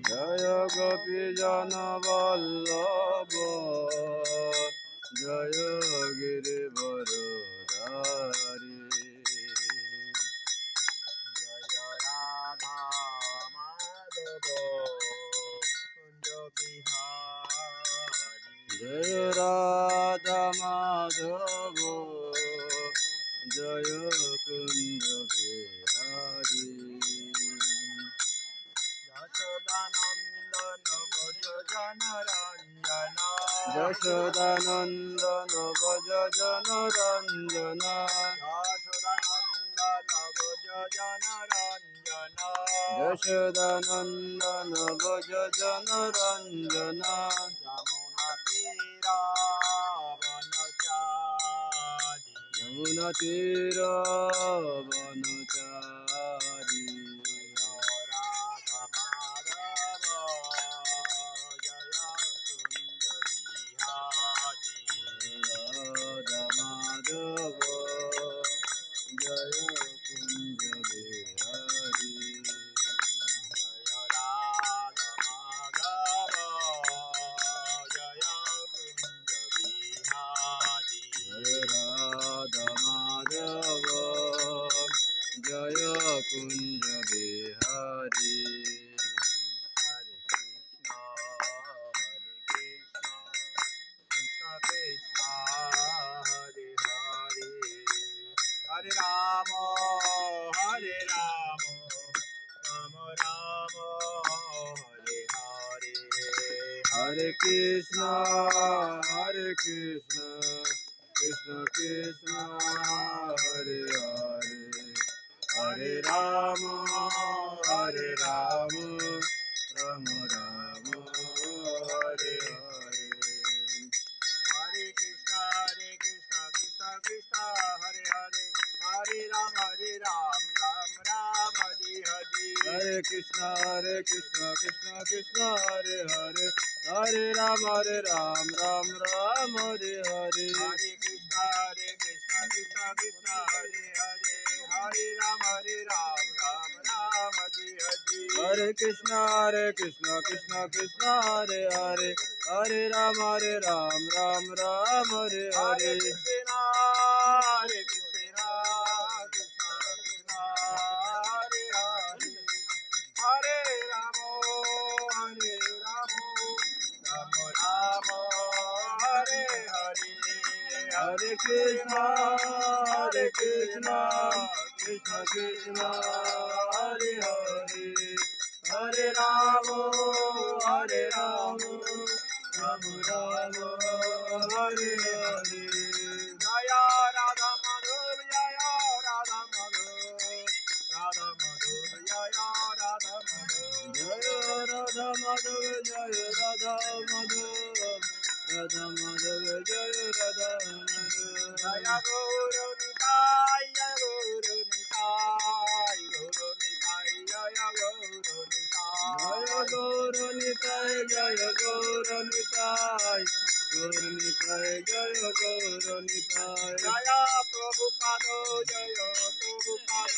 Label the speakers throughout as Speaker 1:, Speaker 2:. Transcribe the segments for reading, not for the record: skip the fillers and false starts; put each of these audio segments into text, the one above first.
Speaker 1: जय गोपी जन वल्लभ जय गिरिवर धारी
Speaker 2: जय राधा माधव कुंज बिहारी
Speaker 1: जय राधा माधव जय कुंज बिहारी
Speaker 2: यशोदानंदन भज जन रंजन
Speaker 1: यशोदानंदन भज जन रंजन
Speaker 2: यमुना तीरा वनचारी
Speaker 1: राधा माधव जय कुंज बिहारी राधा माधव जय कुंज बिहारी
Speaker 2: हरे कृष्ण कृष्ण हरे हरे हरे राम राम राम हरे हरे
Speaker 1: हरे कृष्ण कृष्ण कृष्ण हरे हरे हरे राम राम राम हरे हरे
Speaker 2: हरे कृष्ण कृष्ण कृष्ण हरे हरे हरे राम राम राम हरे हरे
Speaker 1: हरे कृष्ण कृष्ण कृष्ण हरे हरे हरे राम राम राम हरे हरे
Speaker 2: हरे कृष्ण कृष्ण कृष्ण हरे हरे हरे राम राम राम हरे हरे
Speaker 1: हरे कृष्ण कृष्ण कृष्ण हरे हरे हरे राम राम राम हरे
Speaker 2: हरे
Speaker 1: हरे
Speaker 2: कृष्ण कृष्ण कृष्ण हरे हरे हरे राम राम राम हरे हरे
Speaker 1: हरे कृष्ण कृष्ण कृष्ण हरे हरे हरे राम राम राम हरे हरे
Speaker 2: जय राधा माधव जय राधा माधव राधा माधव जय राधा माधव
Speaker 1: जय राधा माधव जय राधा माधव राधा माधव जय राधा माधव
Speaker 2: जय गौर निताय जय गौर निताय जय गौर निताय
Speaker 1: जय गौर निताय जय गौर निताय गौर निताय जय गौर निताय
Speaker 2: जय प्रभुपाद जय प्रभुपाद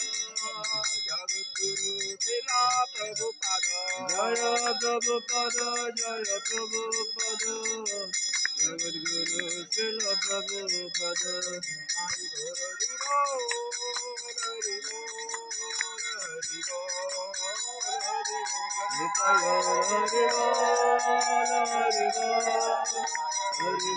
Speaker 2: जगद्गुरु शिला प्रभुपाद
Speaker 1: जय प्रभुपद जय प्रभुपद जगद्गुरु शिल प्रभुपद निताय हरि बोल हरि बोल हरि